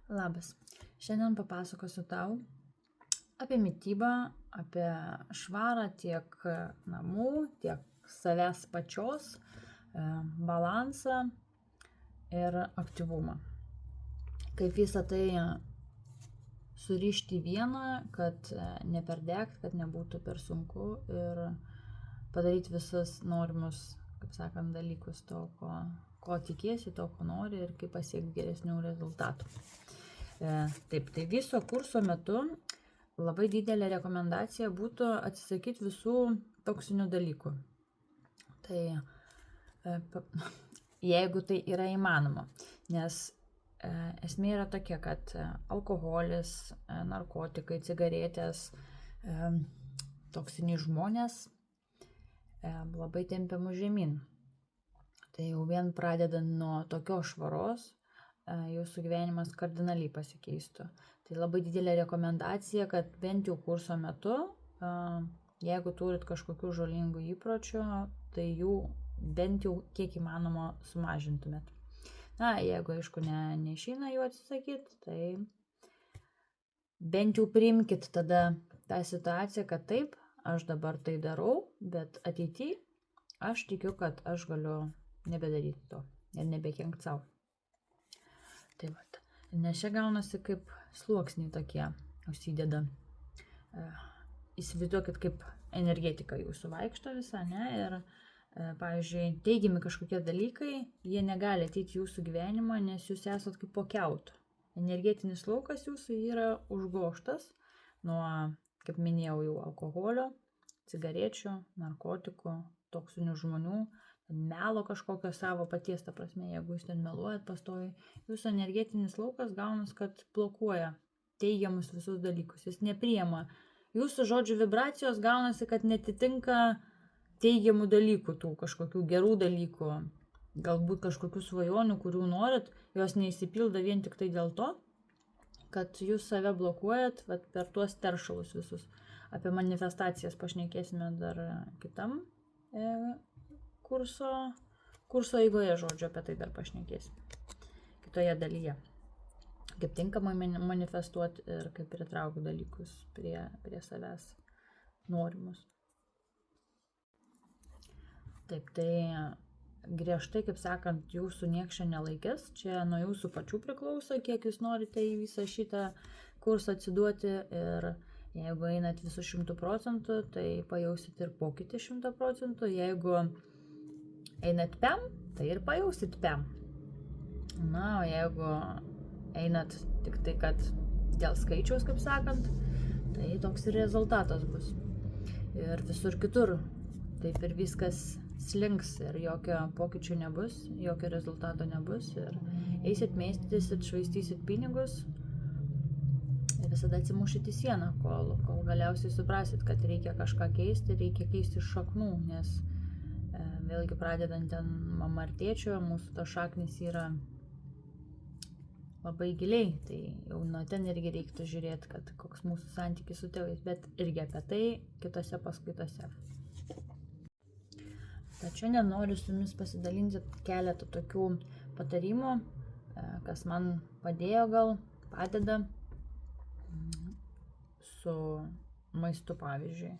Labas. Šiandien papasakosiu tau apie mitybą, apie švarą tiek namų, tiek savęs pačios, balansą ir aktyvumą. Kaip visą tai surišti į vieną, kad neperdegt, kad nebūtų per sunku ir padaryti visus norimus, kaip sakant, dalykus, to, ko tikiesi, to, ko nori ir kaip pasiekti geresnių rezultatų. Taip, tai viso kurso metu labai didelė rekomendacija būtų atsisakyti visų toksinių dalykų. Tai jeigu tai yra įmanoma, nes esmė yra tokia, kad alkoholis, narkotikai, cigaretės, toksiniai žmonės labai tempia mus žemyn. Tai jau vien pradedant nuo tokios švaros, jūsų gyvenimas kardinaliai pasikeistų. Tai labai didelė rekomendacija, kad bent jau kurso metu, jeigu turit kažkokių žalingų įpročių, tai jų bent jau kiek įmanoma sumažintumėt. Na, jeigu aišku neišeina jų atsisakyti, tai bent jau priimkit tada tą situaciją, kad taip, aš dabar tai darau, bet ateityje aš tikiu, kad aš galiu nebedaryti to ir nebekenkt savo. Tai vat, nes čia gaunasi kaip sluoksniai tokie užsideda. Įsivaizduokit, kaip energetika jūsų vaikšto visą, ne? Ir, pavyzdžiui, teigiami kažkokie dalykai, jie negali ateiti jūsų gyvenimą, nes jūs esat kaip po kiautu. Energetinis laukas jūsų yra užgoštas nuo, kaip minėjau, jau alkoholio, cigarečių, narkotikų, toksinių žmonių, melo kažkokio savo paties, ta prasme, jeigu jūs ten meluojat pastoviai, jūsų energetinis laukas gaunas, kad blokuoja teigiamus visus dalykus, jis nepriema. Jūsų žodžių vibracijos gaunasi, kad netitinka teigiamų dalykų, tų kažkokių gerų dalykų, galbūt kažkokių svajonių, kurių norit, jos neįsipildo vien tik tai dėl to, kad jūs save blokuojat per tuos teršalus visus. Apie manifestacijas pašnekėsime dar kitam kurso eigoje, žodžiu, apie tai dar pašnekėsime kitoje dalyje. Kaip tinkamai manifestuoti ir kaip pritraukti dalykus prie savęs norimus. Taip, tai griežtai, kaip sakant, jūsų nieks čia nelaikės, čia nuo jūsų pačių priklauso, kiek jūs norite į visą šitą kursą atsiduoti ir jeigu einat visų 100%, tai pajausit ir pokytį 100%, jeigu einat pem, tai ir pajausit pem. Na, o jeigu einat tik tai, kad dėl skaičiaus, kaip sakant, tai toks ir rezultatas bus. Ir visur kitur taip ir viskas slinks ir jokio pokyčių nebus, jokio rezultato nebus ir eisit, mėstysit, švaistysit pinigus ir visada atsimušit į sieną, kol galiausiai suprasit, kad reikia kažką keisti, reikia keisti iš šaknų, nes vėlgi pradedant ten mama ar tėčio, mūsų tos šaknys yra labai giliai, tai jau nuo ten irgi reiktų žiūrėti, kad koks mūsų santykis su tėvais, bet irgi apie tai kitose paskaitose. Tad šiandien noriu su jumis pasidalinti keletą tokių patarimų, kas man padėjo padeda su maistu, pavyzdžiui.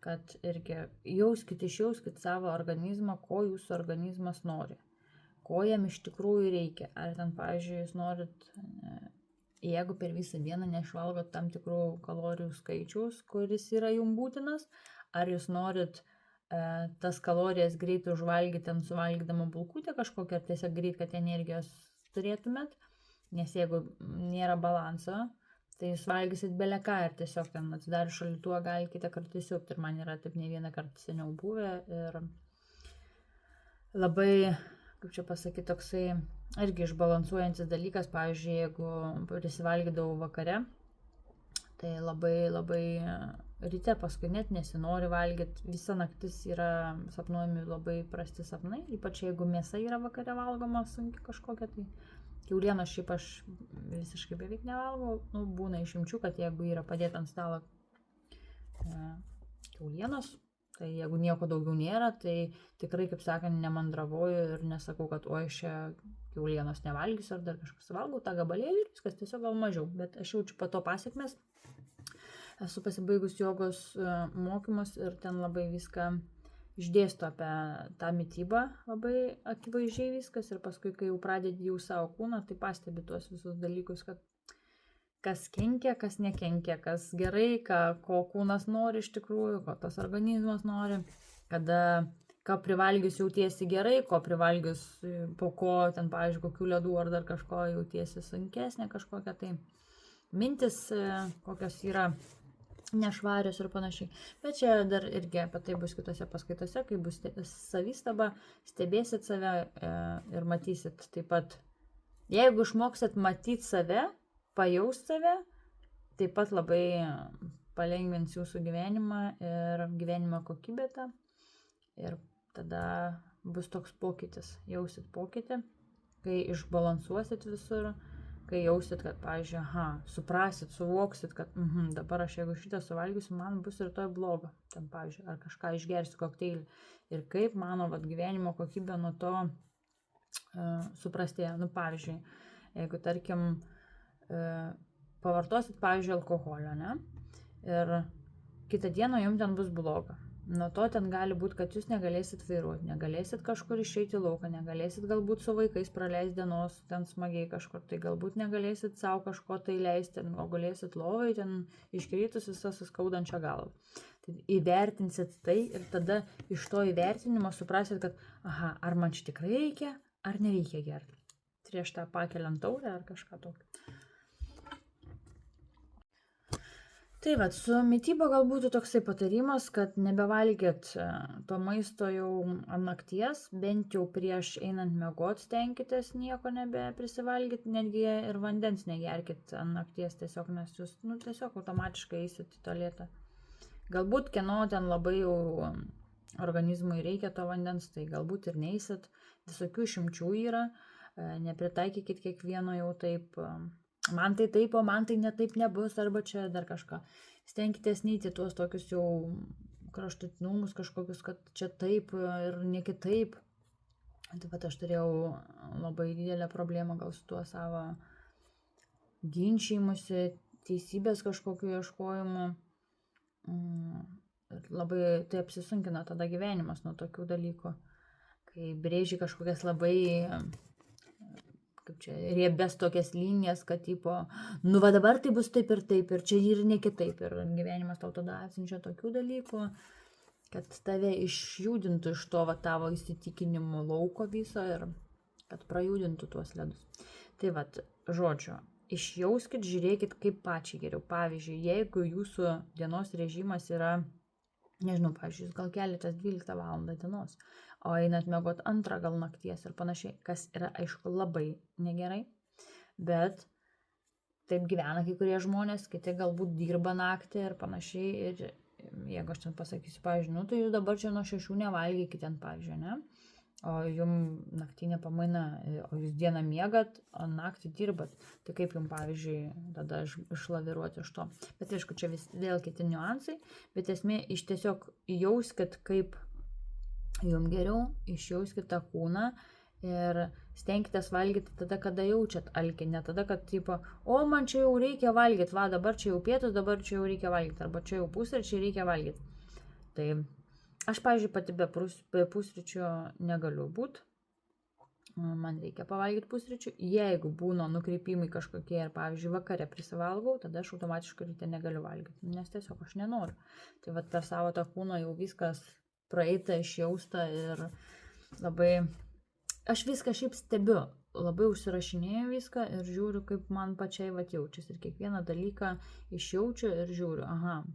Kad irgi išjauskit savo organizmą, ko jūsų organizmas nori, ko jam iš tikrųjų reikia. Ar ten, pavyzdžiui, jūs norit, jeigu per visą dieną neišvalgot tam tikrų kalorijų skaičiaus, kuris yra jums būtinas, ar jūs norit tas kalorijas greit užvalgyti, ten suvalgydama bulkutę kažkokią, ar tiesiog greit, kad energijos turėtumėt, nes jeigu nėra balanso, tai jūs valgysit beleką ir tiesiog ten atsidarius šaldytuvą gali kitą kartą įsiūpti. Ir man yra taip ne vieną kartą seniau buvę. Ir labai, kaip čia pasakyti, toksai irgi išbalansuojantis dalykas. Pavyzdžiui, jeigu prisivalgydavau vakare, tai labai ryte paskui net nesinori valgyti. Visa naktis yra sapnuojami labai prasti sapnai. Ypač jeigu mėsa yra vakare valgoma sunki kažkokia, tai kiaulienos šiaip aš visiškai beveik nevalgau, būna išimčių, kad jeigu yra padėta ant stalo kiaulienos, Tai jeigu nieko daugiau nėra, tai tikrai, kaip sakant, nemandravoju ir nesakau, kad oi, aš čia kiaulienos nevalgysiu ar dar kažkas, valgau tą gabalėlį ir viskas, tiesiog gal mažiau, bet aš jaučiu po to pasiekmes. Esu pasibaigus jogos mokymus ir ten labai viską išdėsto apie tą mitybą, labai akivaizdžiai viskas, ir paskui, kai jau pradedi jau savo kūną, tai pastebi tuos visus dalykus, kad kas kenkia, kas nekenkia, kas gerai, ko kūnas nori iš tikrųjų, ko tas organizmas nori, kada ką privalgius jautiesi gerai, ko privalgius po ko, ten, pavyzdžiui, kokių ledų ar dar kažko jautiesi sunkesnė kažkokia, tai mintis kokios yra nešvarios ir panašiai. Bet čia dar irgi apie tai bus kitose paskaitose, kai bus savistaba, stebėsit save ir matysit taip pat. Jeigu išmoksit matyti save, pajaust save, taip pat labai palengvins jūsų gyvenimą ir gyvenimo kokybę tą. Ir tada bus toks pokytis, jausit pokytį, kai išbalansuosit visur, kai jausit, kad, pavyzdžiui, suprasit, suvoksit, kad dabar aš jeigu šitą suvalgysiu, man bus rytoj bloga. Ten, pavyzdžiui, ar kažką išgersiu kokteilį. Ir kaip mano gyvenimo kokybė nuo to suprastėja. Nu, pavyzdžiui, jeigu, tarkim, pavartosit, pavyzdžiui, alkoholio, ne? Ir kitą dieną jums ten bus bloga. Nuo to ten gali būti, kad jūs negalėsit vairuoti, negalėsit kažkur išeiti į lauką, negalėsit galbūt su vaikais praleisti dienos ten smagiai kažkur, tai galbūt negalėsit savo kažko tai leisti, o galėsit lovai ten iškritus visą suskaudančią galvą. Tai įvertinsit tai ir tada iš to įvertinimo suprasit, kad ar man čia tikrai reikia, ar nereikia gerti. Prieš tą pakeliant taurę ar kažką tokio. Tai vat, su mityba gal būtų toksai patarimas, kad nebevalgėt to maisto jau ant nakties, bent jau prieš einant miegot stenkitės nieko nebeprisivalgyt, netgi ir vandens negerkit ant nakties tiesiog, nes jūs tiesiog automatiškai eisit į tualetą. Galbūt kieno ten labai jau organizmui reikia to vandens, tai galbūt ir neisit, visokių išimčių yra, nepritaikykit kiekvieno jau taip. Man tai taip, o man tai netaip nebus, arba čia dar kažką. Stenkitės neiti tuos tokius jau kraštutinumus kažkokius, kad čia taip ir ne kitaip. Taip pat aš turėjau labai didelę problemą gal su tuo savo ginčijimusi, teisybės kažkokiu ieškojimu. Labai tai apsisunkina tada gyvenimas nuo tokių dalykų, kai brėži kažkokias labai kaip čia, riebės tokias linijas, kad tipo, va dabar tai bus taip ir čia ir ne kitaip. Ir gyvenimas tau tada atsinčia tokių dalykų, kad tave išjudintų iš to tavo įsitikinimų lauko viso ir kad prajudintų tuos ledus. Tai vat, žodžiu, išjauskit, žiūrėkit, kaip pačiai geriau. Pavyzdžiui, jeigu jūsų dienos režimas yra, nežinau, pavyzdžiui, jūs gal keliatės 12 valandą dienos, o einat miegot 2 gal nakties ir panašiai, kas yra, aišku, labai negerai, bet taip gyvena kai kurie žmonės, kiti galbūt dirba naktį ir panašiai, ir jeigu aš ten pasakysiu, pavyzdžiui, tai jūs dabar čia nuo 6 nevalgykit ten, pavyzdžiui, ne? O jums naktinė pamaina, o jūs dieną miegat, o naktį dirbat, tai kaip jums, pavyzdžiui, tada išlaviruoti iš to. Bet aišku, čia vėl kiti niuansai, bet esmė iš tiesiog jauskit, kaip jums geriau, išjauskit tą kūną ir stenkitės valgyti tada, kada jaučiat alkį, ne tada, kad tipo, o man čia jau reikia valgyti, va dabar čia jau pietus, dabar čia jau reikia valgyti, arba čia jau pusryčiai reikia valgyti. Tai aš, pavyzdžiui, pati be pusryčių negaliu būti, man reikia pavalgyti pusryčių, jeigu būna nukreipimai kažkokie ir, pavyzdžiui, vakare prisivalgau, tada aš automatiškai ryte negaliu valgyti, nes tiesiog aš nenoriu. Tai vat per savo tą kūną jau viskas praeita, išjausta ir labai, aš viską šiaip stebiu, labai užsirašinėju viską ir žiūriu, kaip man pačiai jaučiasi ir kiekvieną dalyką išjaučiu ir žiūriu,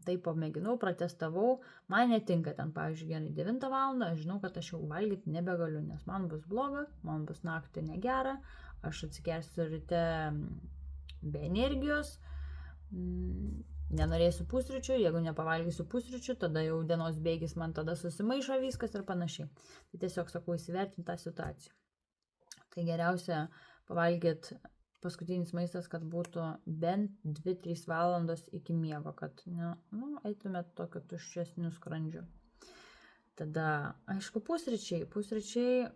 taip pamėginau, pratestavau, man netinka ten, pavyzdžiui, gerai 9 valandą, aš žinau, kad aš jau valgyti nebegaliu, nes man bus bloga, man bus naktį negera, aš atsikersiu ryte be energijos, nenorėsiu pusryčių, jeigu nepavalgysiu pusryčių, tada jau dienos bėgis man tada susimaišo viskas ir panašiai. Tai tiesiog sakau, įsivertinti tą situaciją. Tai geriausia pavalgyti paskutinis maistas, kad būtų bent 2-3 valandos iki miego, kad eitumėt tokio tuščesnių skrandžių. Tada, aišku, pusryčiai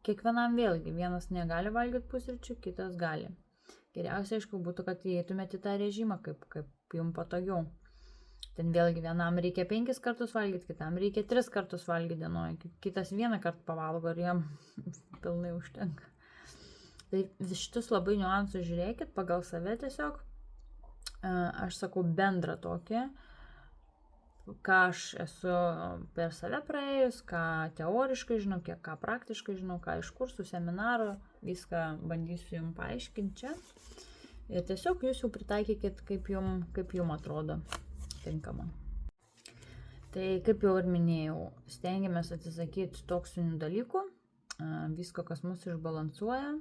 kiekvienam vėlgi, vienas negali valgyti pusryčių, kitas gali. Geriausia, aišku, būtų, kad įeitumėte į tą režimą, kaip jums patogiau. Ten vėlgi vienam reikia 5 kartus valgyti, kitam reikia 3 kartus valgyti dienoje, kitas 1 kartą pavalgo ir jam pilnai užtenka. Tai šitus labai niuansus žiūrėkit pagal save tiesiog. Aš sakau bendrą tokį, ką aš esu per save praėjus, ką teoriškai žinau, ką praktiškai žinau, ką iš kursų, seminarų, viską bandysiu jums paaiškinti čia. Ir tiesiog jūs jau pritaikykit, kaip jums atrodo tinkama. Tai kaip jau ir minėjau, stengiamės atsisakyti toksinių dalykų, visko, kas mus išbalansuoja.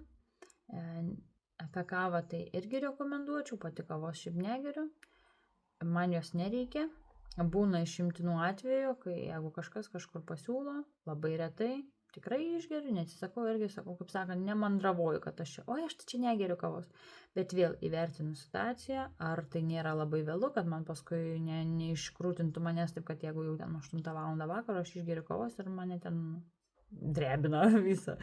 Apie kavą tai irgi rekomenduočiau, pati kavos šiaip negeriu, man jos nereikia. Būna išimtinų atvejų, kai jeigu kažkas kažkur pasiūlo, labai retai, tikrai išgeriu, neatsisakau irgi, sakau, kaip sakant, nemandravoju, kad aš čia negeriu kavos. Bet vėl įvertinu situaciją, ar tai nėra labai vėlu, kad man paskui neiškrūtintų manęs, taip kad jeigu jau ten 8 val. Vakaro aš išgeriu kavos ir mane ten drebina visą.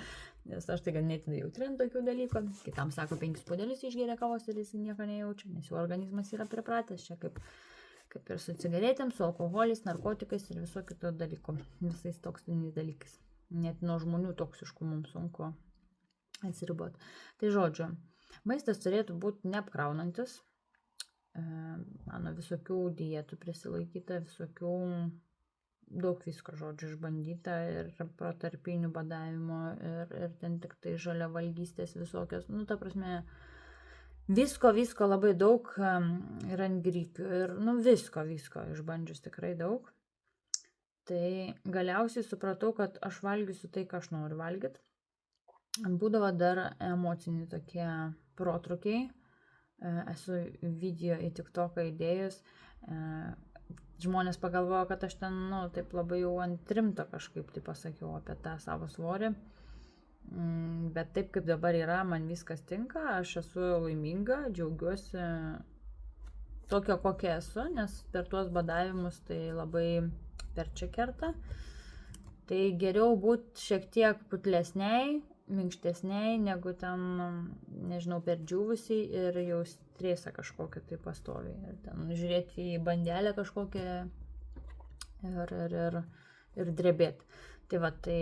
Nes aš tai ganėtinai jautri ant tokių dalykų. Kitam sako, 5 puodelius išgeria kavos ir jis nieko nejaučia, nes jų organizmas yra pripratęs čia kaip ir su cigaretėm, su alkoholis, narkotikais ir viso kito dalyko, visais toksiniais dalykais. Net nuo žmonių toksiškų mums sunku atsiriboti. Tai žodžiu, maistas turėtų būti neapkraunantis, mano visokių dietų prisilaikyta, visokių daug visko, žodžiu, išbandyta ir protarpinių badavimo ir ten tik tai žaliavalgystės visokios, ta prasme, visko labai daug ir ant grikių ir visko išbandžius tikrai daug. Tai galiausiai supratau, kad aš valgysiu tai, ką aš noriu valgyti. Būdavo dar emociniai tokie protrukiai. Esu video į TikToką įdėjus. Žmonės pagalvojo, kad aš ten, taip labai jau ant rimto kažkaip tai pasakiau apie tą savo svorį. Bet taip kaip dabar yra, man viskas tinka, aš esu laiminga, džiaugiuosi tokia, kokia esu, nes per tuos badavimus tai labai per čia kerta. Tai geriau būti šiek tiek putlesniai, minkštesniai, negu ten, nežinau, perdžiūvusiai ir jau stresą kažkokią tai pastoviai. Ir ten žiūrėti į bandelę kažkokią ir drebėti. Tai va, tai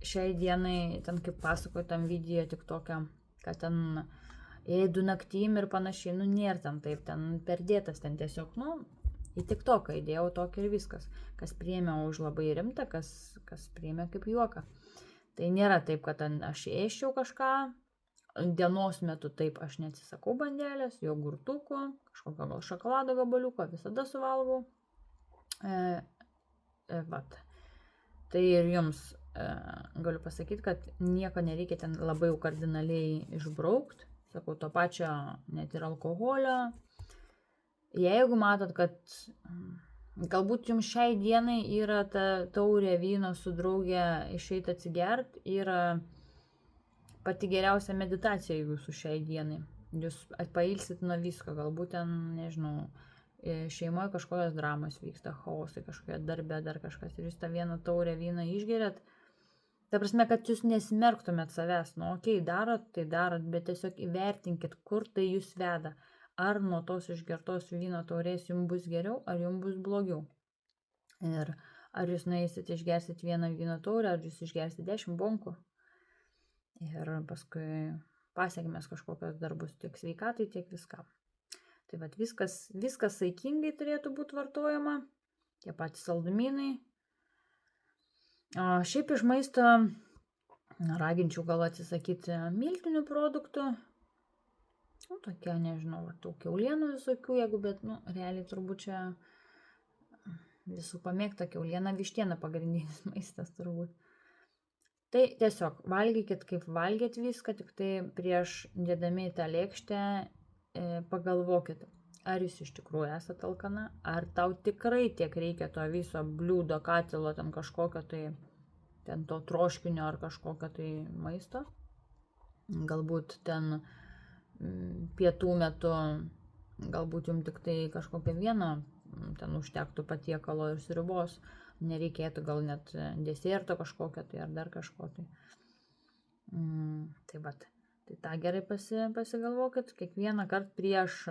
šiai dienai, ten kaip pasakoju tam video tik tokią, kad ten ėdu naktim ir panašiai, nėra ten taip, ten perdėtas, ten tiesiog, į TikToką įdėjau tokį ir viskas, kas priėmė už labai rimtą, kas priėmė kaip juoką. Tai nėra taip, kad aš ėščiau kažką, dienos metu taip aš neatsisakau bandelės, jogurtukų, kažkokio gal šokolado gabaliuko, visada suvalgau. Vat. Tai ir jums galiu pasakyti, kad nieko nereikia ten labai jau kardinaliai išbraukti. Sakau, to pačio net ir alkoholio. Jeigu matot, kad galbūt jums šiai dienai yra ta taurė vyno su draugė išeiti atsigert, yra pati geriausia meditacija jūsų šiai dienai. Jūs pailsit nuo visko, galbūt ten, nežinau, šeimoje kažkokios dramos vyksta, chaosai, kažkokie darbe, dar kažkas. Ir jūs tą vieną taurę vyną išgeriat. Ta prasme, kad jūs nesmerktumėt savęs. Okei, darot, bet tiesiog įvertinkit, kur tai jūs veda. Ar nuo tos išgertos vyno taurės jums bus geriau, ar jums bus blogiau. Ir ar jūs nueisit išgersit vieną vyno taurę, ar jūs išgersit 10 bonkų. Ir paskui pasiekmės kažkokios dar bus tiek sveikatai, tiek viskam. Tai vat viskas saikingai turėtų būti vartojama, tie patys saldumynai. Šiaip iš maisto raginčiau gal atsisakyti miltinių produktų. Tokie, nežinau, tų kiaulienų visokių, bet, realiai turbūt čia visų pamėgta kiauliena, vištiena pagrindinis maistas turbūt. Tai tiesiog valgykit, kaip valgėt viską, tik tai prieš dėdami į tą lėkštę pagalvokit, ar jūs iš tikrųjų esate alkana, ar tau tikrai tiek reikia to viso bliūdo, katilo, ten kažkokio tai, ten to troškinio ar kažkokio tai maisto. Galbūt ten pietų metu, galbūt jums tik tai kažkokio vieno, ten užtektų patiekalo ir sriubos. nereikėtų gal net deserto kažkokio tai ar dar kažko tai. Tai vat, tai tą gerai pasigalvokit, kiekvieną kartą prieš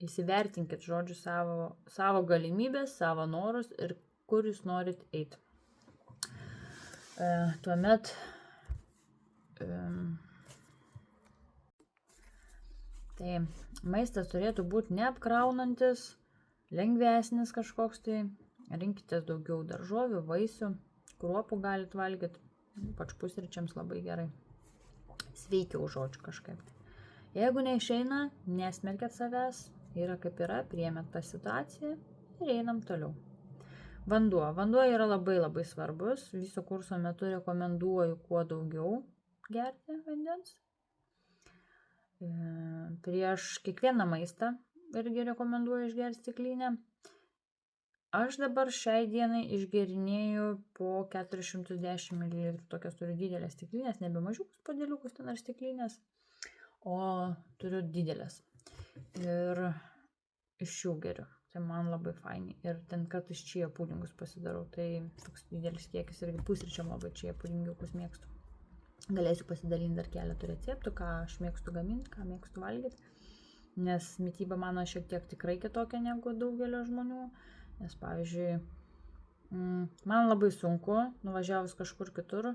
įsivertinkit, žodžiu, savo galimybės, savo norus ir kur jūs norit eiti. Tuomet tai maistas turėtų būti neapkraunantis, lengvesnis kažkoks tai, rinkitės daugiau daržovių, vaisių, kruopų galit valgyti, ypač pusryčiams labai gerai. Sveikiau, žodžiu, kažkaip. Jeigu neišeina, nesmerkit savęs, yra kaip yra, priėmėt tą situaciją ir einam toliau. Vanduo yra labai labai svarbus, viso kurso metu rekomenduoju kuo daugiau gerti vandens. Prieš kiekvieną maistą irgi rekomenduoju išgerti stiklinę. Aš dabar šiai dienai išgerinėju po 410 ml, tokias turiu didelės stiklinės, nebe mažiukus podėliukus ten ar stiklinės, o turiu didelės. Ir iš jų geriu, tai man labai faini. Ir ten kartais čia pudingus pasidarau, tai toks didelis kiekis irgi pusryčiam labai čia pudingiukus mėgstu. Galėsiu pasidalinti dar keletą receptų, ką aš mėgstu gaminti, ką mėgstu valgyti, nes mityba mano šiek tiek tikrai kitokia negu daugelio žmonių. Nes, pavyzdžiui, man labai sunku, nuvažiavus kažkur kitur,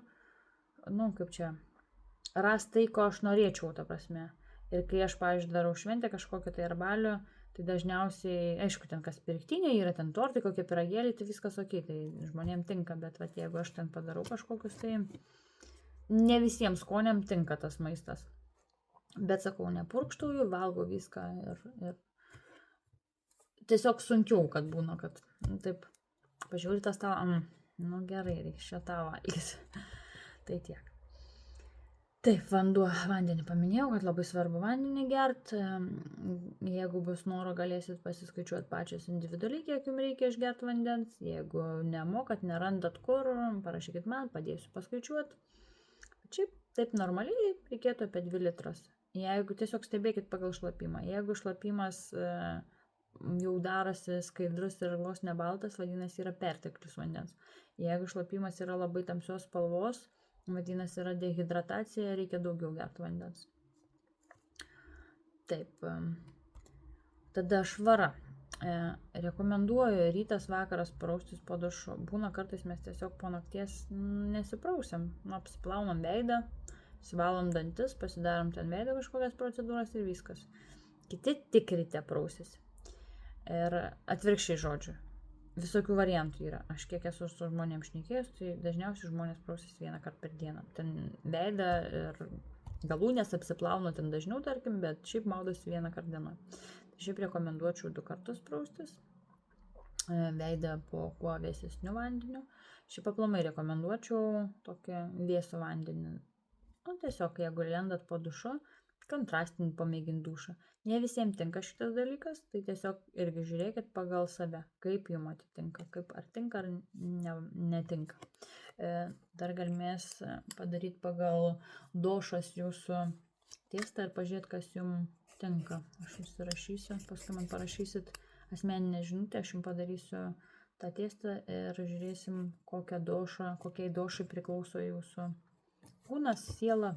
kaip čia, rasti tai, ko aš norėčiau, ta prasme. Ir kai aš, pavyzdžiui, darau šventę kažkokią tai arbalių, tai dažniausiai, aišku, ten kas pirktinė yra, ten tortai, kokie pyragėliai, tai viskas ok, tai žmonėm tinka, bet vat, jeigu aš ten padarau kažkokius, tai ne visiems skoniam tinka tas maistas. Bet sakau, nepurkštauju, valgau viską ir tiesiog sunkiau, kad būna, kad taip pažiūri tas tavo, gerai, reikia šitą valgyti. Tai tiek. Taip, vandenį paminėjau, kad labai svarbu vandenį gerti. Jeigu bus noro, galėsit pasiskaičiuoti pačios individualiai, kiek jums reikia išgerti vandens. Jeigu nemokat, nerandat kur, parašykit man, padėsiu paskaičiuoti. Šiaip taip normaliai reikėtų apie 2 litras. Jeigu tiesiog stebėkit pagal šlapimą. Jeigu šlapimas jau darosi skaidrus ir vos nebaltas, vadinasi yra perteklius vandens. Jeigu šlapimas yra labai tamsios spalvos, vadinasi yra dehidratacija, reikia daugiau gerti vandens. Taip, tada švara. Rekomenduoju rytas vakaras praustis po dušu. Būna kartais mes tiesiog po nakties nesiprausiam, apsiplaunam veidą, sivalom dantis, pasidarom ten veido kažkokias procedūras ir viskas. Kiti tik ryte prausisi. Ir atvirkščiai, žodžiu, visokių variantų yra. Aš kiek esu su žmonėms šnekėjus, tai dažniausiai žmonės prausisi 1 kartą per dieną. Ten veidą ir galūnės apsiplaunu ten dažniau, tarkim, bet šiaip maudosi 1 kartą dienoje. Šiaip rekomenduočiau 2 kartus praustis, veidą po kuo vėsesniu vandeniu. Šiaip aplamai rekomenduočiau tokį vėsų vandenį. Tiesiog, jeigu lendat po dušu, kontrastinį pamėginti dušą. Ne visiems tinka šitas dalykas, tai tiesiog irgi žiūrėkit pagal save, kaip jums atitinka, ar tinka ar netinka. Dar galimės padaryti pagal došas jūsų testą ir pažiūrėti, kas jums tinka. Aš jums rašysiu, paskui man parašysit asmeninę žinutę, aš jums padarysiu tą testą ir žiūrėsim, kokiai došai priklauso jūsų kūnas, siela.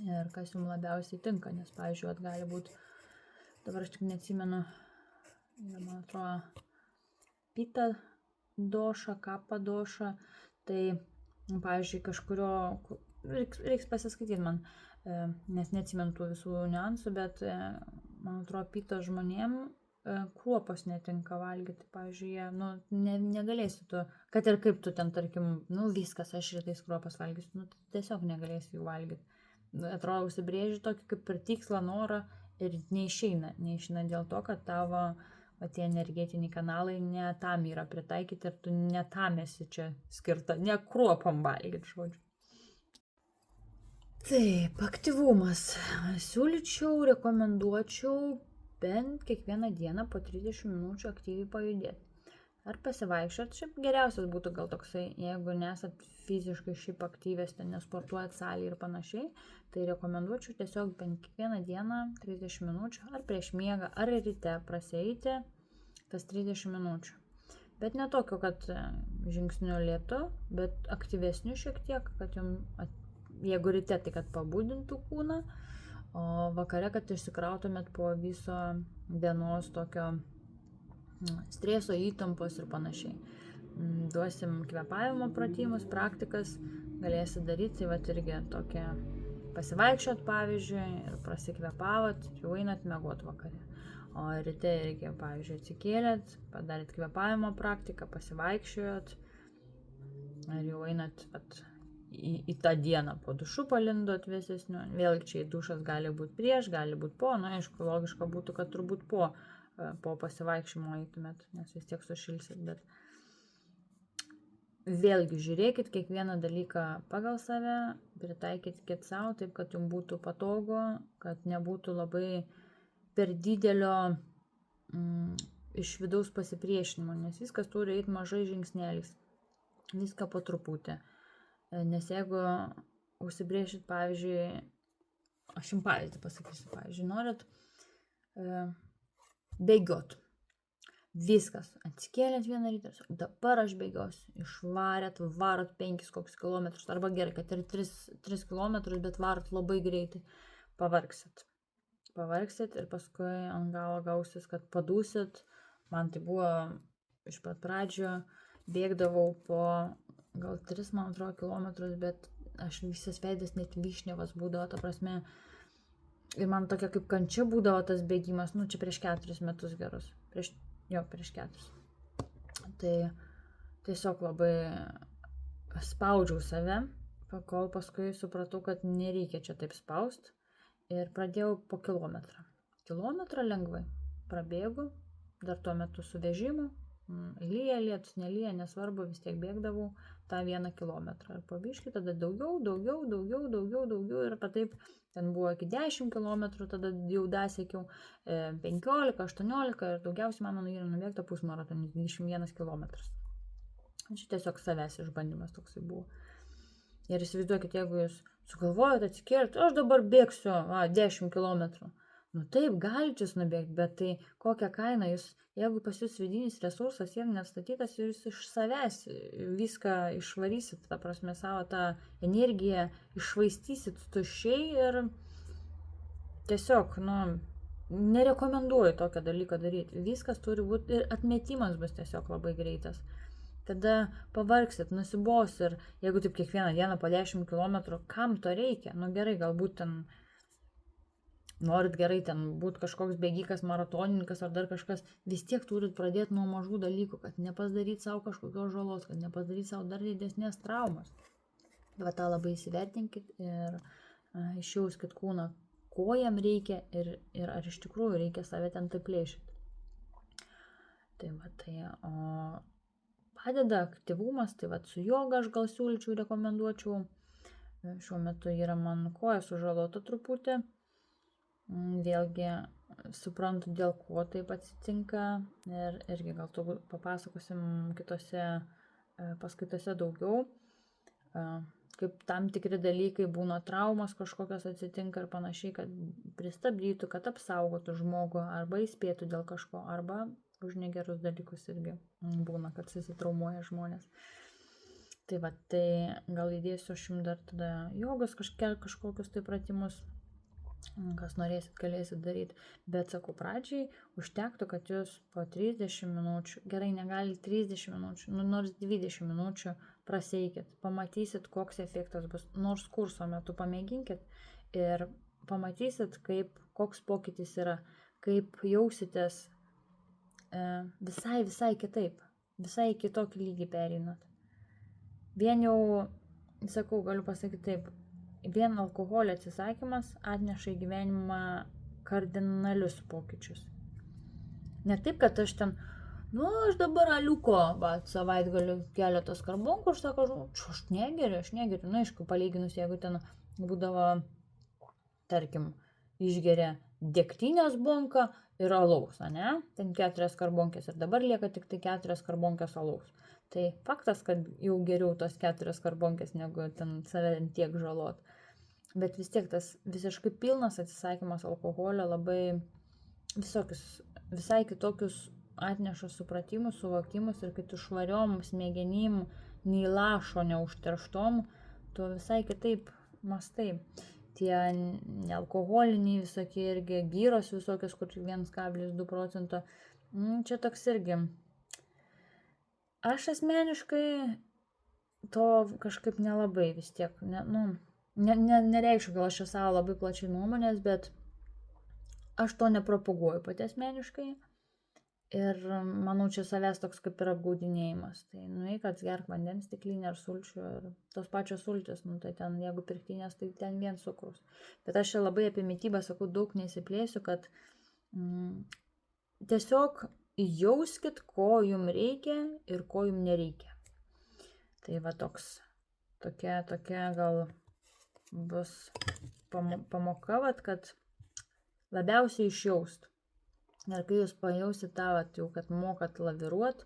Ir kas jums labiausiai tinka, nes, pavyzdžiui, gali būti, dabar aš tik neatsimenu, man atrodo, pita doša, kapa doša, tai, pavyzdžiui, kažkurio, reiks pasiskaityti man, nes neatsimenu tų visų niuansų, bet, man atrodo, pita žmonėm kruopos netinka valgyti, pavyzdžiui, jie, negalėsi tu, kad ir kaip tu ten, tarkim, viskas, aš rytais kruopas valgysiu, tiesiog negalėsi jų valgyti. Atrodo, užsibrėži tokį kaip ir tikslą, norą ir neišeina dėl to, kad tavo tie energetiniai kanalai ne tam yra pritaikyti ir tu ne tam esi čia skirta, ne kruopam valgyti, žodžiu. Taip, aktyvumas. Siūlyčiau, rekomenduočiau bent kiekvieną dieną po 30 minučių aktyviai pajudėti. Ar pasivaikščiot, šiaip geriausias būtų gal toksai, jeigu nesat fiziškai šiaip aktyvės, ten nesportuojat salėje ir panašiai, tai rekomenduočiau tiesiog bent kiekvieną dieną 30 minučių, ar prieš miegą, ar ryte prasieiti tas 30 minučių. Bet ne tokio, kad žingsniu lėtu, bet aktyvesniu šiek tiek, kad jeigu ryte, tai kad pabudintų kūną, o vakare, kad išsikrautumėt po viso dienos tokio streso, įtampos ir panašiai. Duosim kvėpavimo pratimus, praktikas, galėsit daryti, tai vat irgi tokia pasivaikščiot pavyzdžiui ir prasikvėpavot, jau einat miegot vakare. O ryte irgi, pavyzdžiui, atsikėlėt, padarėt kvėpavimo praktiką, pasivaikščiojot ir jau einat į tą dieną po dušu palindot vėsesniu. Vėlgi čia dušas gali būti prieš, gali būti po, aišku, logiška būtų, kad turbūt po pasivaikščiojimo eitumėt, nes vis tiek sušilsit, bet vėlgi žiūrėkit kiekvieną dalyką pagal save, pritaikykit savo taip, kad jums būtų patogu, kad nebūtų labai per didelio iš vidaus pasipriešinimo, nes viskas turi eiti mažai žingsneliais, viską po truputį. Nes jeigu užsibrėžit, pavyzdžiui, aš jums pavyzdį pasakysiu, pavyzdžiui, norit bėgiot. Viskas, atsikėlėt vieną rytą, dabar aš bėgiosiu, išvarėt, varot 5 kokius kilometrus, arba gerai, kad ir 3 kilometrus, bet varot labai greitai, pavargsit ir paskui ant galo gausis, kad padūsit. Man tai buvo iš pat pradžio, bėgdavau po gal 3, man atrodo, kilometrus, bet aš visas veidas net vyšniavas būdavo, ta prasme, ir man tokia kaip kančia būdavo tas bėgimas, čia prieš 4 metus gerus, prieš 4. Tai tiesiog labai spaudžiau save, kol paskui supratau, kad nereikia čia taip spaust ir pradėjau po kilometrą. Kilometrą lengvai prabėgu, dar tuo metu su vežimu, lyja, lietus, nelyja, nesvarbu, vis tiek bėgdavau tą 1 kilometrą. Ir po biškį tada daugiau ir taip ten buvo iki 10 kilometrų, tada jau dasiekiau 15, 18 ir daugiausiai mano yra nuveikta pusmaratonis 21 kilometras. Čia tiesiog savęs išbandymas toksai buvo. Ir įsivaizduokit, jeigu jūs sugalvojate atsikėlti, aš dabar bėgsiu 10 kilometrų. Taip, galite jūs nubėgti, bet tai kokią kainą jūs, jeigu pas jūs vidinis resursas yra neatstatytas, jūs iš savęs viską išvarysit, ta prasme, savo tą energiją iššvaistysit tuščiai ir tiesiog, nerekomenduoju tokio dalyko daryti. Viskas turi būti ir atmetimas bus tiesiog labai greitas. Tada pavargsit, nusibos ir jeigu taip kiekvieną dieną po 10 km, kam to reikia? Gerai, galbūt ten norit gerai ten būti kažkoks bėgikas, maratonininkas ar dar kažkas, vis tiek turit pradėti nuo mažų dalykų, kad nepasidaryti savo kažkokios žalos, kad nepasidaryti savo dar didesnės traumas. Va tą labai įsivertinkit ir išjauskit kūną, ko jam reikia ir ar iš tikrųjų reikia save ten taip plėšyti. O padeda aktyvumas, tai su joga aš gal siūlyčiau, rekomenduočiau. Šiuo metu yra man koja sužalota truputį. Vėlgi suprantu, dėl ko taip atsitinka ir irgi gal turbūt papasakosim kitose paskaitose daugiau, kaip tam tikri dalykai būna traumos kažkokios atsitinka ir panašiai, kad pristabdytų, kad apsaugotų žmogų arba įspėtų dėl kažko, arba už negerus dalykus irgi būna, kad susitraumuoja žmonės. Tai gal įdėsiu aš jums dar tada jogos kažkokius tai pratimus, kas norėsit, galėsit daryti. Bet sakau, pradžiai užtektų, kad jūs po 30 minučių, gerai, negali 30 minučių, nors 20 minučių praseikit, pamatysit, koks efektas bus, nors kurso metu pamėginkit ir pamatysit, koks pokytis yra, kaip jausitės visai kitaip, visai kitokį lygį pereinat. Vien jau, sakau, galiu pasakyti taip, vien alkoholio atsisakymas atneša į gyvenimą kardinalius pokyčius. Ne taip, kad aš ten, aš dabar aliuko, savaitgaliu keletą skarbonkų, aš sako, aš negeriu. Aišku, palyginus, jeigu ten būdavo, tarkim, išgeria degtinės bonką ir alaus, ten 4 skarbonkės ir dabar lieka tik tai 4 skarbonkės alaus. Tai faktas, kad jau geriau tos 4 skarbonkės, negu ten save tiek žalot. Bet vis tiek tas visiškai pilnas atsisakymas alkoholio labai visai kitokius atneša supratimus, suvokimus ir kai tu švariom smegenim, nei lašo neužterštom, tu visai kitaip mastai. Tie nealkoholiniai visokie irgi gyros visokios, kur 1,2%. Čia toks irgi. Aš asmeniškai to kažkaip nelabai vis tiek, nereikščiau, gal aš čia savo labai plačiai nuomonės, bet aš to nepropaguoju pati asmeniškai. Ir manau, čia savęs toks kaip ir apgaudinėjimas. Tai nueik atsgerk vandens stiklinę ar sulčių ir tos pačios sultis, tai ten jeigu pirktinės, tai ten vien cukrus. Bet aš čia labai apie mitybą sakau, daug nesiplėsiu, kad tiesiog jauskit, ko jums reikia ir ko jums nereikia. Tai va tokia gal bus pamoka, kad labiausiai išjaust. Ir kai jūs pajausit tą, jau kad mokat laviruot,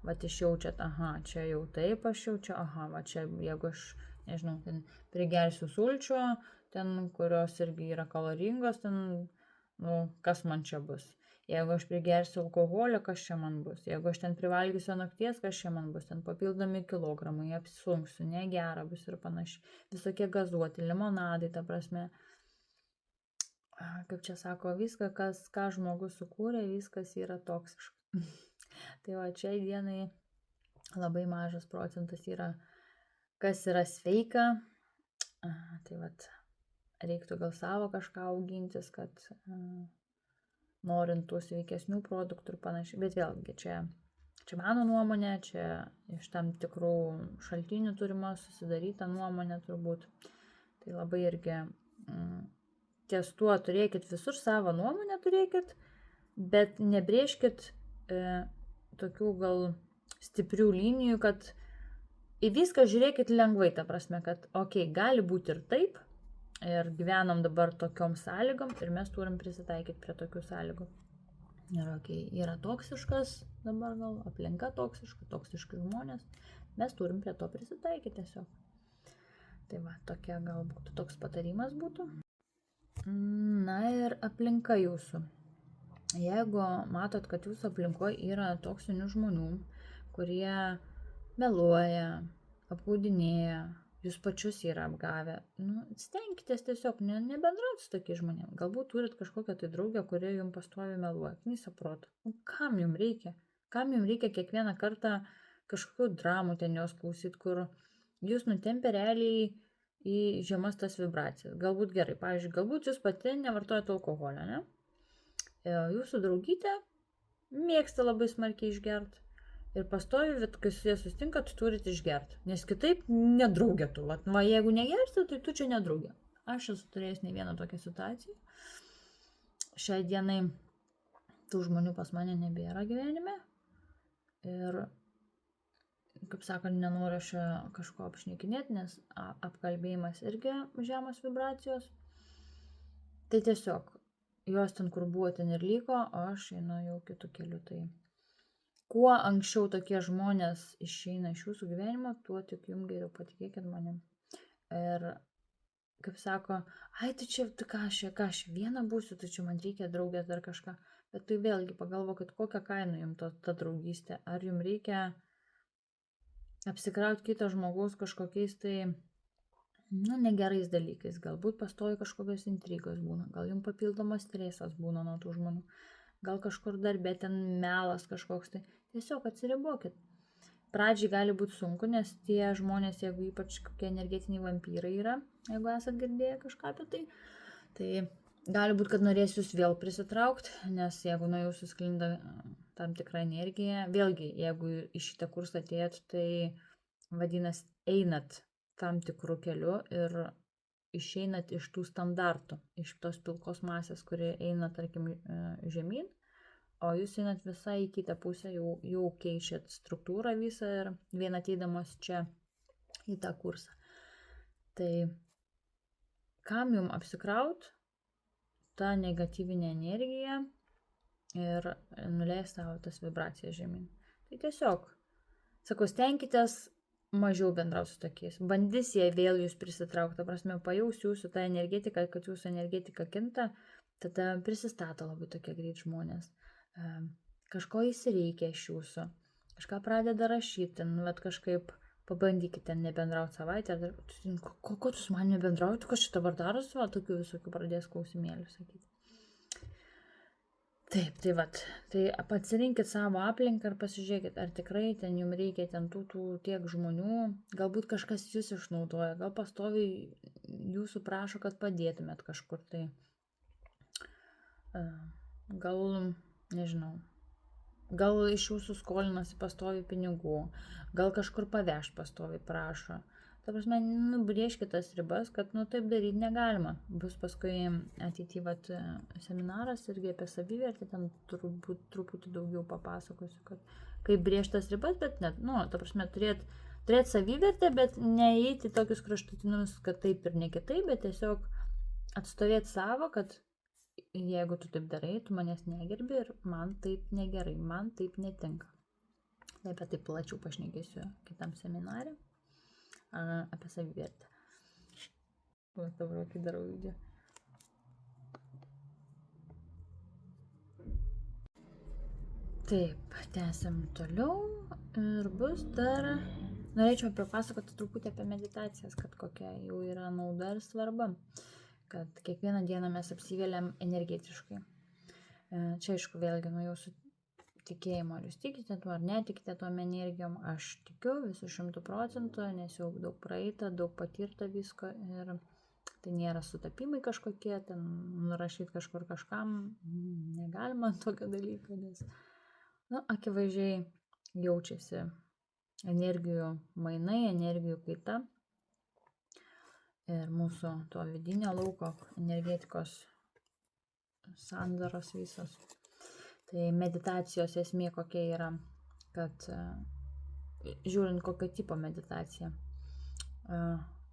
išjaučiat, aha, čia jau taip aš jaučiu, aha, va čia, jeigu aš, nežinau, ten prigersiu sulčio, ten, kurios irgi yra kaloringos, ten, kas man čia bus. Jeigu aš prigersiu alkoholio, kas čia man bus. Jeigu aš ten privalgysiu nakties, kas čia man bus. Ten papildomi kilogramai, apsunksiu, negera bus ir panašiai. Visokie gazuoti, limonadai, ta prasme. Kaip čia sako, viską, ką žmogus sukūrė, viskas yra toksiška. Tai va, čia dienai labai mažas procentas yra, kas yra sveika. Tai va, reiktų gal savo kažką augintis, kad norint tų sveikesnių produktų ir panašiai. Bet vėlgi, čia mano nuomonė, čia iš tam tikrų šaltinių turima susidaryta nuomonė turbūt. Tai labai irgi ties tuo turėkit visur savo nuomonę turėkit, bet nebrėžkit tokių gal stiprių linijų, kad į viską žiūrėkit lengvai, ta prasme, kad gali būti ir taip, ir gyvenam dabar tokiom sąlygom ir mes turim prisitaikyti prie tokių sąlygų. Ir yra toksiškas dabar gal, aplinka toksiška, toksiški žmonės, mes turim prie to prisitaikyti tiesiog. Tai va, tokia galbūt toks patarimas būtų. Na ir aplinka jūsų. Jeigu matot, kad jūsų aplinkoje yra toksinių žmonių, kurie meluoja, apgaudinėja, jūs pačius yra apgavę, stenkitės tiesiog nebendrauti su tokiais žmonėmis. Galbūt turit kažkokią tai draugę, kurie jums pastoviai meluoja. Knisa proto. Kam jums reikia? Kam jums reikia kiekvieną kartą kažkokių dramų ten jos klausyti, kur jūs nutempia realiai į žemas tas vibracijas. Galbūt gerai, pavyzdžiui, galbūt jūs pati nevartojate alkoholio, ne? Jūsų draugytė mėgsta labai smarkiai išgerti ir pastovi, kai su jie susitinkat, turit išgerti, nes kitaip nedraugė tu. Va, jeigu negersi, tai tu čia nedraugė. Aš esu turėjęs ne vieną tokią situaciją. Šiai dienai tų žmonių pas mane nebėra gyvenime ir kaip sakant, nenoriu aš kažko apšnekinėti, nes apkalbėjimas irgi žemos vibracijos. Tai tiesiog, jos ten kur buvo, ten ir liko, o aš einu jau kitų kelių. Tai kuo anksčiau tokie žmonės išeina iš jūsų gyvenimo, tuo tik jums geriau, patikėkit manim. Ir kaip sako, tai čia, ką aš viena būsiu, tai čia man reikia draugės dar kažką. Bet tai vėlgi pagalvokit, kokią kainą jums ta draugystė. Ar jums reikia apsikrauti kito žmogaus kažkokiais tai, negerais dalykais. Galbūt pastovi kažkokios intrigos būna. Gal jums papildomas stresas būna nuo tų žmonių. Gal kažkur darbė ten melas kažkoks tai. Tiesiog atsiribokit. Pradžiai gali būti sunku, nes tie žmonės, jeigu ypač kokie energetiniai vampyrai yra, jeigu esat girdėję kažką apie tai gali būti, kad norės jūs vėl prisitraukti, nes jeigu nuo jūsų sklinda tam tikrą energiją, vėlgi, jeigu į šitą kursą atėjot, tai vadinasi, einat tam tikrų kelių ir išeinat iš tų standartų, iš tos pilkos masės, kuri eina, tarkim, žemyn, o jūs einat visai į kitą pusę, jau keičiat struktūrą visą ir vien ateidamos čia į tą kursą. Tai kam jums apsikraut tą negatyvinę energiją ir nuleis savo tas vibracijas žemyn. Tai tiesiog, sakau, stenkitės mažiau bendrauti su tokiais. Bandys jie vėl jūs prisitraukti, ta prasme, pajaus jūsų tą energetiką, kad jūsų energetika kinta, tada prisistato labai tokie greit žmonės. kažko jis reikia iš jūsų, kažką pradeda rašyti, nu, bet kažkaip pabandykite nebendrauti savaitę, ko tu su manimi bendrauti, kas šitą dabar darosi, va, tokių visokių pradės klausimėlių sakyti. Taip, tai vat, tai pasirinkit savo aplinką ir pasižiūrėkit, ar tikrai ten jums reikia ten tų tiek žmonių, galbūt kažkas jūs išnaudoja, gal pastoviai jūsų prašo, kad padėtumėt kažkur tai, gal, nežinau, gal iš jūsų skolinasi pastoviai pinigų, gal kažkur paveš pastoviai prašo. Ta prasme, nubrėžkit tas ribas, kad taip daryti negalima. Bus paskui ateityje vat seminaras irgi apie savivertę, ten turbūt truputį daugiau papasakosiu, kad kaip brėžti tas ribas, bet net, ta prasme, turėti savivertę, bet neįeiti tokius kraštutinius, kad taip ir ne kitaip, bet tiesiog atstovėti savo, kad jeigu tu taip darai, tu manęs negerbi ir man taip negerai, man taip netinka. Tai apie tai plačiau pašnekėsiu kitam seminarė. Apie savivertę. Dabar kai darau video. Taip, tęsiam toliau ir bus dar, norėčiau papasakoti truputį apie meditacijas, kad kokia jau yra nauda ir svarba, kad kiekvieną dieną mes apsiveliam energetiškai. Čia aišku vėlgi nuo jūsų tikėjimo, ar jūs tikite tuo ar netikite tuom energijom, aš tikiu visų 100%, nes jau daug praeita, daug patirta visko ir tai nėra sutapimai kažkokie, ten nurašyti kažkur kažkam, negalima tokio dalyko, nes akivaizdžiai jaučiasi energijų mainai, energijų kaita ir mūsų to vidinio lauko energetikos sandaros visos. Tai meditacijos esmė kokia yra, kad žiūrint kokio tipo meditacija,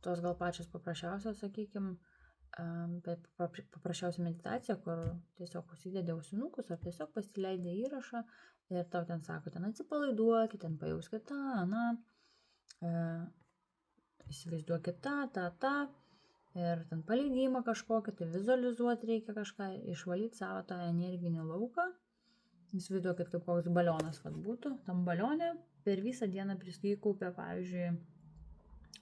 tos gal pačios paprasčiausios, sakykime, bet paprasčiausia meditacija, kur tiesiog užsidedi ausinukus ar tiesiog pasileidai įrašą ir tau ten sako, ten atsipalaiduokit, ten pajauskit tą, įsivaizduokit tą ir ten paleidimą kažkokį, tai vizualizuoti reikia kažką, išvalyti savo tą energinį lauką. Įsivaizduokit, kaip koks balionas būtų. Tam balione per visą dieną prisikaupia, pavyzdžiui,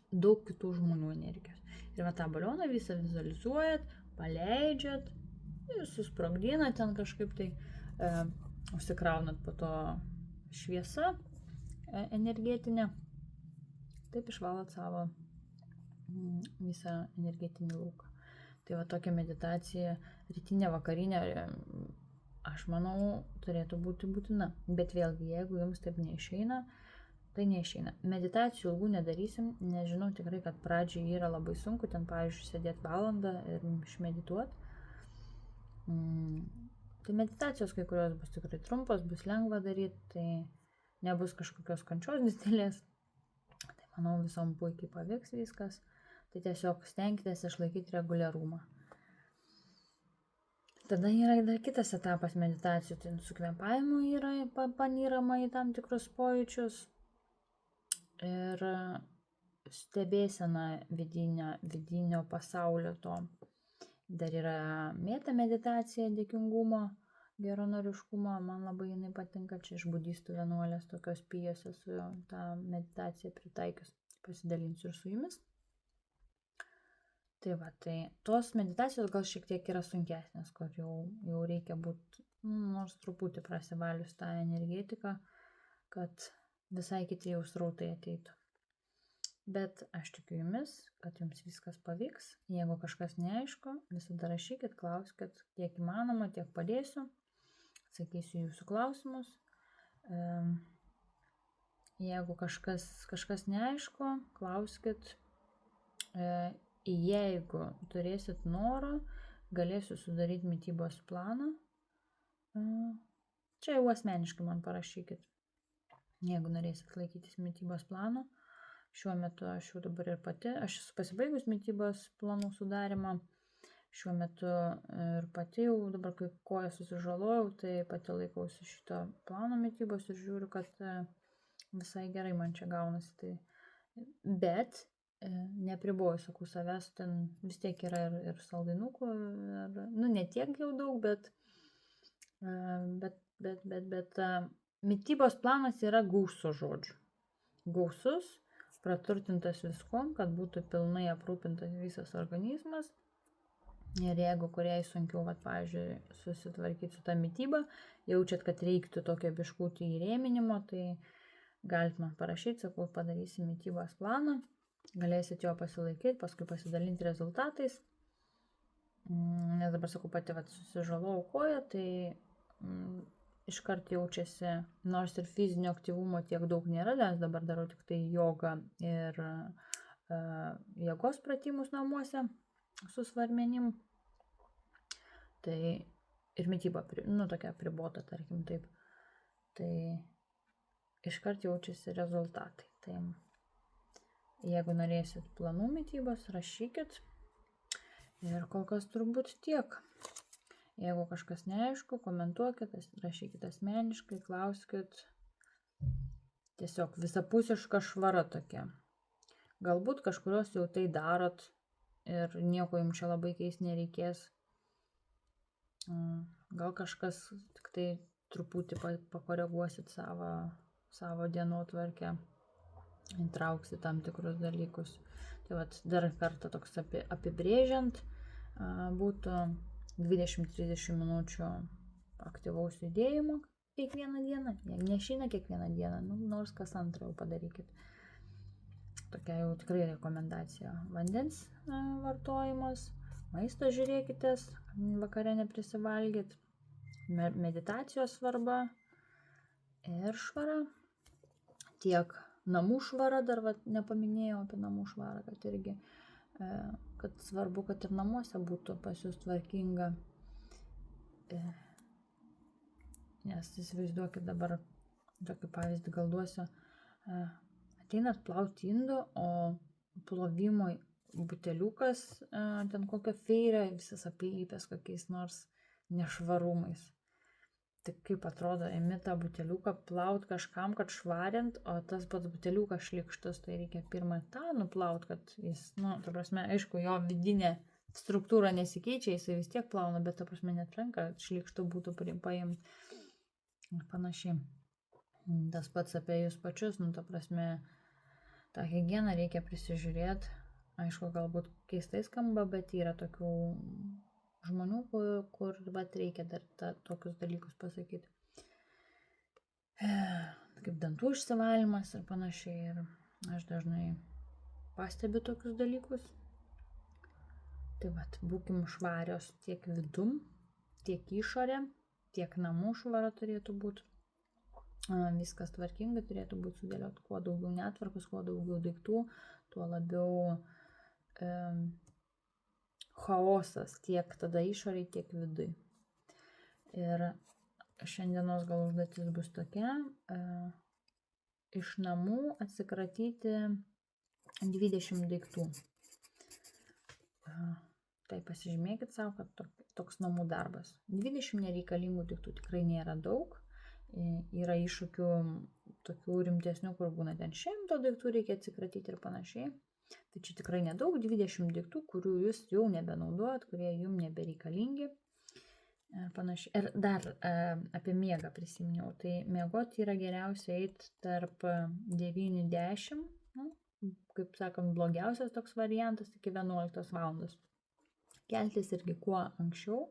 daug kitų žmonių energijos. Ir tą balioną visą vizualizuojat, paleidžiat ir susprogdinat ten kažkaip tai, užsikraunat po to šviesą energetinę. Taip išvalot savo visą energetinį lauką. Tai tokia meditacija, rytinė, vakarinė, aš manau, turėtų būti būtina. Bet vėlgi, jeigu jums taip neišeina, tai neišeina. Meditacijų ilgų nedarysim, nes žinau tikrai, kad pradžiai yra labai sunku, ten, pavyzdžiui, sėdėti valandą ir išmedituoti. Tai meditacijos kai kurios bus tikrai trumpos, bus lengva daryti, tai nebus kažkokios kančios didelės. Tai manau, visom puikiai pavyks viskas. Tai tiesiog stenkitės išlaikyti reguliarumą. Tada yra dar kitas etapas meditacijų, tai su kvėpavimu yra panyrama į tam tikrus pojūčius ir stebėsena vidinio pasaulio to. Dar yra meta meditacija, dėkingumo, geranoriškumo, man labai jinai patinka, čia iš budistų vienuolės tokios pijos esu tą meditaciją pritaikius, pasidalinsiu ir su jumis. Tai tai tos meditacijos gal šiek tiek yra sunkesnės, kur jau reikia būti nors truputį prasivalius tą energetiką, kad visai kiti jau srautai ateitų. Bet aš tikiu jumis, kad jums viskas pavyks. Jeigu kažkas neaišku, visada rašykit, klauskit, kiek įmanoma, tiek padėsiu, atsakysiu jūsų klausimus. Jeigu kažkas neaišku, klauskit. Jeigu turėsit noro, galėsiu sudaryti mitybos planą. Čia jau asmeniškai man parašykit, jeigu norėsit laikytis mitybos plano. Šiuo metu aš jau dabar ir pati, aš esu pasibaigus mitybos planų sudarimą. Šiuo metu ir pati jau dabar, kai koją susižalojau, tai pati laikausi šito plano mitybos ir žiūriu, kad visai gerai man čia gaunasi. Tai. Bet neapriboju, sakau, savęs, ten vis tiek yra ir saldainukų, ne tiek jau daug, bet bet mitybos planas yra gausus žodžiu. Gausus, praturtintas viskom, kad būtų pilnai aprūpintas visas organizmas. Ir jeigu kuriai sunkiau, pavyzdžiui, susitvarkyti su tą mitybą, jaučiat, kad reiktų tokio biškutį įrėminimo, tai galit man parašyti, sakau, padarysim mitybos planą, galėsit jo pasilaikyti, paskui pasidalinti rezultatais. Nes dabar, sakau, pati susižalau koją, tai iškart jaučiasi, nors ir fizinio aktyvumo tiek daug nėra, nes dabar darau tik tai jogą ir jėgos pratimus namuose su svarmenim. Tai ir mityba, tokia apribota, tarkim, taip. Tai iškart jaučiasi rezultatai. Tai jeigu norėsit planų mitybos, rašykit. Ir kol kas turbūt tiek. Jeigu kažkas neaišku, komentuokit, rašykit asmeniškai, klauskit. Tiesiog visapusiška švara tokia. Galbūt kažkurios jau tai darot ir nieko jums čia labai keist nereikės. Gal kažkas tik tai truputį pakoreguosit savo dienotvarkę, įtrauksit tam tikrus dalykus. Tai dar kartą toks apibrėžiant būtų 20-30 minučių aktyvaus judėjimo kiekvieną dieną. Jeigu nešina kiekvieną dieną, nors kas antrą jau padarykit. Tokia jau tikrai rekomendacija. Vandens vartojimas, maisto žiūrėkitės, vakare neprisivalgyt, meditacijos svarba ir švara. Tiek namų švara, dar nepaminėjau apie namų švarą, kad irgi, kad svarbu, kad ir namuose būtų pas jūs tvarkinga. Nes įsivaizduokit dabar, tokį pavyzdį gal duosiu, ateinat plauti indų, o plovimo buteliukas, ten kokio feirio, visas apilypęs kokiais nors nešvarumais. Tai kaip atrodo, imi tą buteliuką plaut kažkam, kad švarint, o tas pats buteliukas šlikštus, tai reikia pirmą tą nuplaut, kad jis, ta prasme, aišku, jo vidinė struktūra nesikeičia, jisai vis tiek plauna, bet ta prasme netrenka, šlikštų būtų paimti ir panašiai. Tas pats apie jūs pačius, ta prasme, tą higieną reikia prisižiūrėti. Aišku, galbūt keistai skamba, bet yra tokių žmonių, kur reikia dar tokius dalykus pasakyti. Kaip dantų išsivalymas ir panašiai. Ir aš dažnai pastebiu tokius dalykus. Tai būkim švarios tiek vidum, tiek išorė, tiek namų švara turėtų būti. Viskas tvarkingai turėtų būti sudėliot. Kuo daugiau netvarkos, kuo daugiau daiktų, tuo labiau chaosas tiek tada išoriai, tiek vidui. Ir šiandienos gal užduotis bus tokia, iš namų atsikratyti 20 daiktų. Tai pasižymėkit savo, kad toks namų darbas. 20 nereikalingų daiktų tikrai nėra daug. Yra iššūkių tokių rimtesnių, kur būna ten 100 daiktų reikia atsikratyti ir panašiai. Tai čia tikrai nedaug, 20 daiktų, kurių jūs jau nebenaudojat, kurie jums nebereikalingi. Panašiai. Ir dar apie miegą prisiminiau. Tai miegoti yra geriausia eiti tarp 9-10, kaip sakant, blogiausias toks variantas iki 11 valandos. Keltis irgi kuo anksčiau,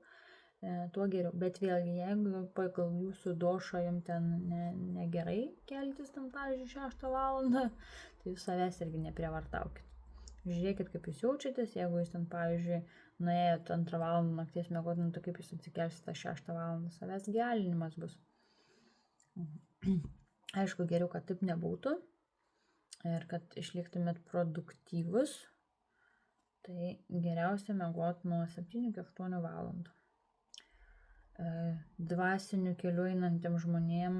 tuo geriau. Bet vėlgi, jeigu pagal jūsų došą jums ten negerai keltis, ten, pavyzdžiui, 6 valandą, tai jūs savęs irgi neprievartaukit. Žiūrėkit, kaip jūs jaučiatės, jeigu jūs ten, pavyzdžiui, nuėjot 2 valandą nakties miegoti, tai kaip jūs atsikelsite 6 valandą, savęs gelinimas bus. Aišku, geriau, kad taip nebūtų ir kad išliktumėt produktyvus, tai geriausia miegoti nuo 7 iki 8 valandų. Dvasiniu keliu einantiem žmonėm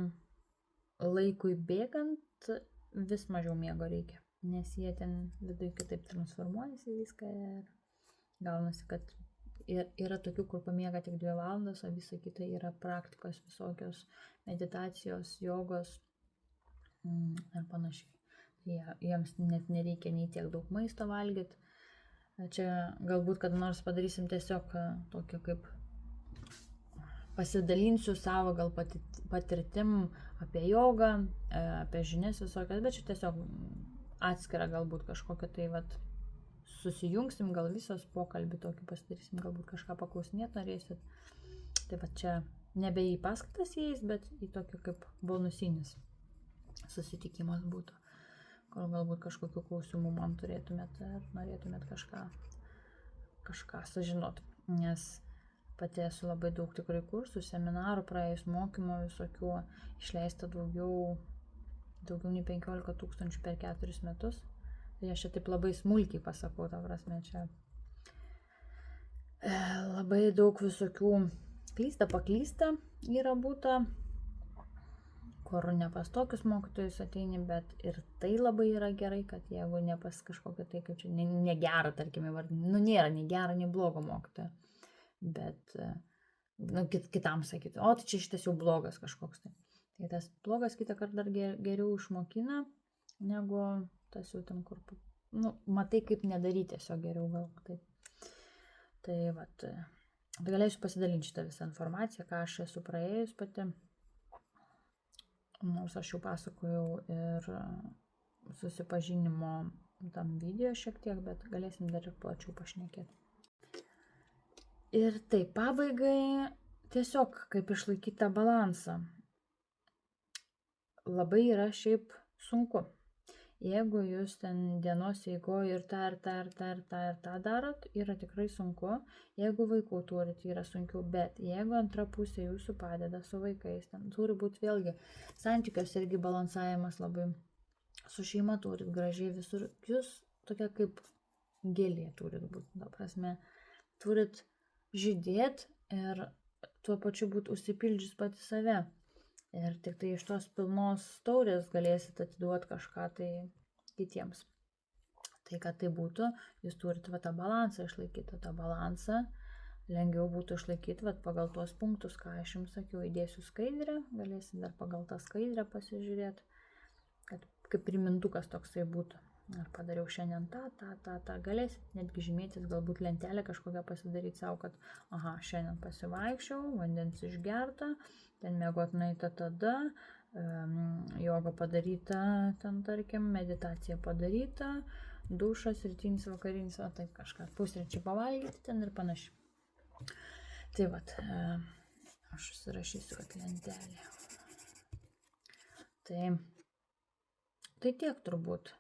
laikui bėgant vis mažiau miego reikia, nes jie ten viduje kitaip transformuojasi viską ir gaunasi, kad yra tokių, kur pamiega tik 2 valandas, o visa kita yra praktikos visokios, meditacijos, jogos ir panašiai. Jiems net nereikia nei tiek daug maisto valgyti. Čia galbūt kada nors padarysim tiesiog tokio kaip pasidalinsiu savo gal patirtim apie jogą, apie žinias visokias, bet čia tiesiog atskira galbūt kažkokia tai vat susijungsim, gal visos pokalbį tokį pasidarysim, galbūt kažką paklausinėt norėsit. Tai va čia nebe į paskaitas įeis, bet į tokį kaip bonusinis susitikimas būtų, kur galbūt kažkokių klausimų man turėtumėt ar norėtumėt kažką sužinot. Nes pati esu labai daug tikrai kursų, seminarų, praėjus mokymo visokių, išleista daugiau nei 15 000 per 4 metus. Tai aš čia taip labai smulkiai pasakau, ta prasme, čia labai daug visokių paklysta yra būta, kur ne pas tokius mokytojus ateini, bet ir tai labai yra gerai, kad jeigu ne pas kažkokią tai, kaip čia, negerą, tarkime, nėra nei gero, nei blogo mokytojo, bet kitam sakyti, o tai čia šitas jau blogas kažkoks tai. Tai tas blogas kitą kartą dar geriau išmokina, negu tas jau ten, kur, matai, kaip nedaryti, tiesiog geriau gal taip. Tai vat, galėsiu pasidalinti šitą visą informaciją, ką aš esu praėjus pati. Nors aš jau pasakojau ir susipažinimo tam video šiek tiek, bet galėsim dar ir plačiau pašnekėti. Ir taip, pabaigai tiesiog kaip išlaikyti tą balansą. Labai yra šiaip sunku. Jeigu jūs ten dienos eigoje ir tą darot, yra tikrai sunku. Jeigu vaikų turit, yra sunkiau, bet jeigu antra pusė jūsų padeda su vaikais, ten turi būti vėlgi santykios irgi balansavimas labai. Su šeima turit gražiai visur, jūs tokia kaip gėlė turit būti, ta prasme, turit žydėti ir tuo pačiu būti užsipildžius pati save. Ir tik tai iš tos pilnos taurės galėsit atiduoti kažką tai kitiems. Tai kad tai būtų, jūs turite tą balansą išlaikyti. Tą balansą lengviau būtų išlaikyti pagal tuos punktus, ką aš jums sakiau, įdėsiu skaidrę, galėsit dar pagal tą skaidrę pasižiūrėti, kad kaip primintukas toksai būtų. Ar padariau šiandien tą, galėsit netgi žymėtis, galbūt lentelę kažkokią pasidaryti savo, kad šiandien pasivaikščiau, vandens išgerta, ten miegot nueita tada, joga padaryta, ten tarkim, meditacija padaryta, dušas, rytinis, vakarinis, taip kažką, pusryčiai pavalgyti ten ir panašiai. Tai vat, aš susirašysiu lentelę. Tai tiek turbūt.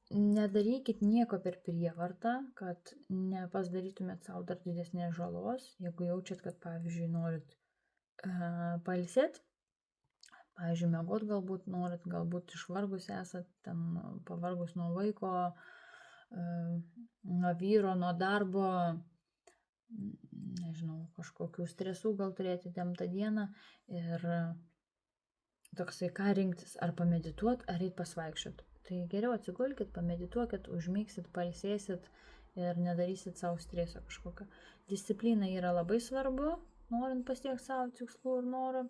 Nedarykit nieko per prievartą, kad nepasidarytumėt savo dar didesnės žalos. Jeigu jaučiat, kad, pavyzdžiui, norit pailsėti, pavyzdžiui, miegot galbūt norit, galbūt išvargus esat, ten pavargus nuo vaiko, nuo vyro, nuo darbo, nežinau, kažkokių stresų gal turėti temtą dieną ir toksai ką rinktis, ar pamedituot, ar eit pasvaikščiot. Tai geriau atsigulkit, pamedituokit, užmigsit, pailsėsit ir nedarysit savo streso kažkokio. Disciplina yra labai svarbu, norint pasiekti savo tikslų ir norų,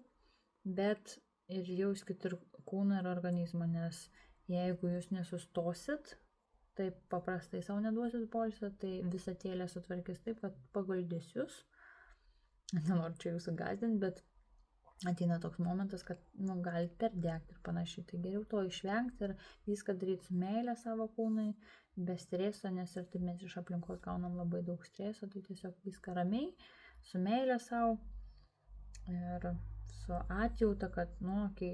bet ir jauskit ir kūną ir organizmą, nes jeigu jūs nesustosit, taip paprastai savo neduosit poilsio, tai visą tėlę sutvarkys taip, kad paguldys jūs. Nenoriu čia jūsų gąsdinti, bet ateina toks momentas, kad galit perdegti ir panašiai. Tai geriau to išvengti ir viską daryti su meile savo kūnui, be streso, nes ir taip mes iš aplinkos gaunam labai daug streso, tai tiesiog viską ramiai, su meile savo ir su atjauta, kad,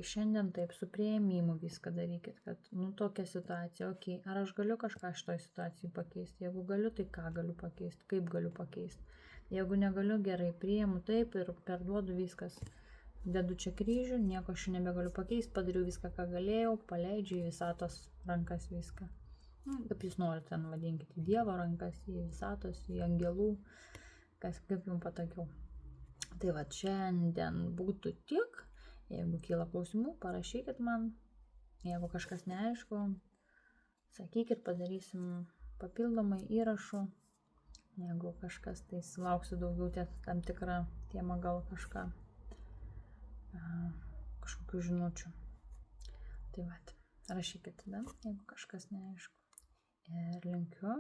šiandien taip, su priėmimu viską darykit, kad, tokia situacija, ar aš galiu kažką šitoj situacijai pakeisti, jeigu galiu, tai ką galiu pakeisti, kaip galiu pakeisti. Jeigu negaliu, gerai, priėmu taip ir perduodu viskas. Dedu čia kryžių, nieko aš nebegaliu pakeisti, padariau viską, ką galėjau, paleidžiu į visatos rankas viską. Kaip jūs norite, ten vadinkite Dievo rankas, į visatos, į angelų, kaip jums patogiau. Tai va, šiandien būtų tiek. Jeigu kyla klausimų, parašykit man. Jeigu kažkas neaišku, sakykit, padarysim papildomai įrašų. Jeigu kažkas, tai sulauksiu daugiau tam tikrą temą, gal kažkokių žinučių. Tai vat, rašykit tada, jeigu kažkas neaišku. Ir linkiu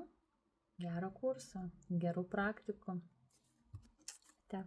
gero kurso, gerų praktikų. Te.